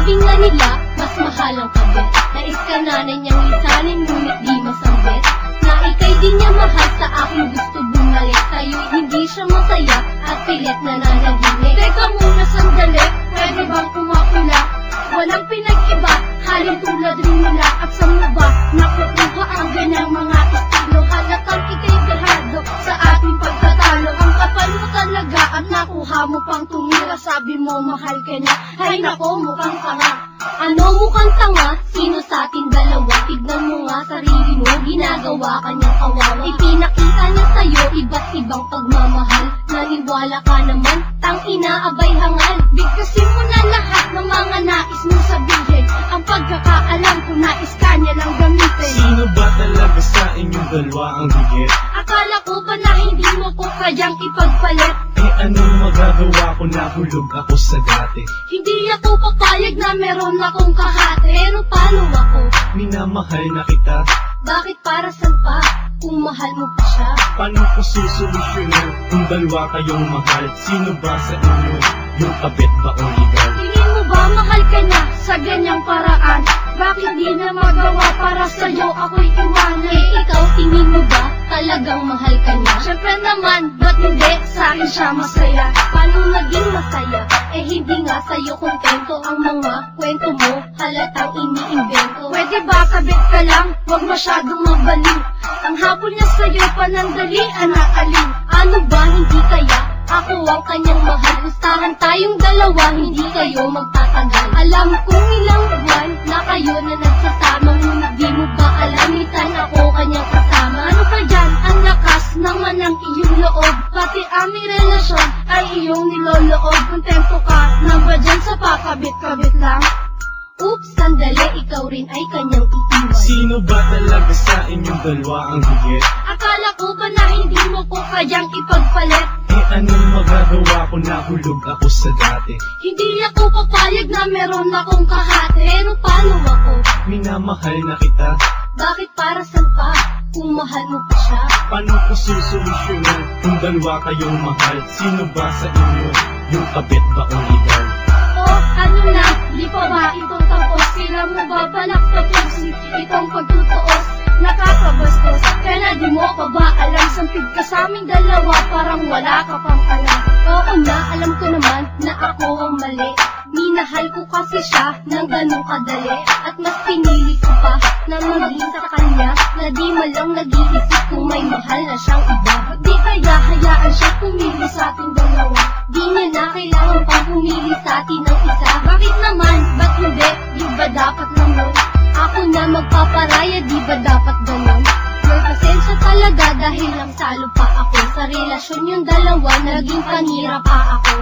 Sabi nga nila, mas mahal ang kabit. Nais ka nanay niyang lisanin, ngunit di masambit. Na ika'y di niya mahal, sa aking gusto bumalik. Sa'yo'y hindi siya masaya at pilit na nananaginip. Teka muna sandali, pwede bang kumapula? Walang pinag-iba, halin tulad rin nila. At sa mo ba, nakukuha ang ganyang mga estilo? Halatang ika'y garado sa ating pagtatalo. Ang kapal mo talaga at nakuha mo pang tumira. Sabi mo mahal ka niya, ay nako mukhang tanga. Ano mukhang tanga? Sino sa ating dalawa? Tignan mo nga sarili mo, ginagawa ka niyang kawawa. Ipinakita niya sa'yo iba't ibang pagmamahal. Naniwala ka naman, tangina abay hangal. Bigkasin mo na lahat ng mga nais mong sabihin. Ang pagkakaalam ko nais ka niya lang gamitin. Sino ba talaga sa inyong dalawa ang higit? Akala ko ba na hindi mo ko kayang ipagpalit? Eh anong magagawa ko, nahulog ako sa dati. Hindi ako papayag na meron akong kahate. Pero paano ako? Minamahal na kita. Bakit para saan pa? Kung mahal mo pa siya. Paano ko susolusyonan kung dalawa kayong mahal? Sino ba sa inyo yung kabit ba o legal? Tingin mo ba mahal ka na sa ganyang paraan? Bakit di na magawa para sa'yo ako'y iwanan? Eh ikaw tingin mo ba talagang mahal ka niya? Syempre naman, ba't hindi sa akin siya masaya? Paano naging masaya? Eh hindi nga sa'yo kontento ang mga kwento mo, halatang iniimbento. Pwede ba kabit ka lang, huwag masyadong mabaliw? Ang hapon niya sa'yo panandali, anak alin? Ano ba hindi kaya? Ako ang kanyang mahal. Gustahan tayong dalawa, hindi kayo magtatagal. Alam kong ilang buwan na kayo na nagsasama, ngunit di mo ba alam, minsan ako kanyang kasama. Ano pa dyan? Ang lakas naman ng iyong loob, pati aming relasyon ay iyong niloloob. Kontento ka na ba dyan sa pakabit-kabit lang? Oops, sandali, ikaw rin ay kanyang iiwan. Sino ba talaga sa inyong dalawa ang higit? Akala ko ba na hindi mo ko kayang ipagpalit? Eh anong magagawa ko, nahulog ako sa dati. Hindi ako papayag na meron akong kahate. Pero paano ako? Minamahal na kita. Bakit para saan pa? Kung mahal mo pa siya. Paano ko susolusyonan kung dalawa kayong mahal? Sino ba sa inyo yung kabit ba o legal? Oh, ano na? Di pa ba ito tapos? Sila mo ba balak tapusin itong pagtutuos? Nakakabastos, kaya di mo pa ba alam? Sampid ka sa aming dalawa, parang wala ka pang alam. Oo na, alam ko naman na ako ang mali. Minahal ko kasi siya ng ganun kadali. At mas pinili ko pa na maging sa kanya, na di malang nag-iisip kung may mahal na siyang iba. Di kaya hayaan siya pumili sa ating dalawa? Di niya na kailangan pang pumili sa atin ng isa. Bakit naman? Ba't hindi? Di ba dapat naman ako na magpaparaya? Di ba dapat ganon? May pasensya talaga dahil lang salo pa ako. Sa relasyon yung dalawa, naging panira pa ako.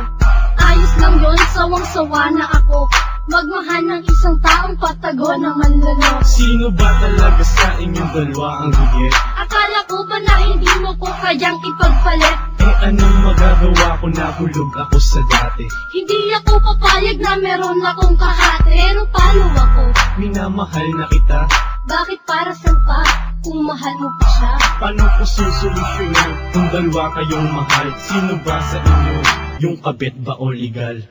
Ayos lang yun, sawang-sawa na ako. Magmahal ng isang taong patago naman lalo. Sino ba talaga sa inyong dalawa ang higit? Akala ko ba na hindi mo ko kayang ipagpalit? Eh anong magagawa ko, nahulog ako sa dati. Hindi ako papayag na meron akong kahate. Pero paano ako? Minamahal na kita. Bakit para saan pa? Kung mahal mo pa siya. Paano ko susolusyonan kung dalawa kayong mahal? Sino ba sa inyo yung kabit ba o legal?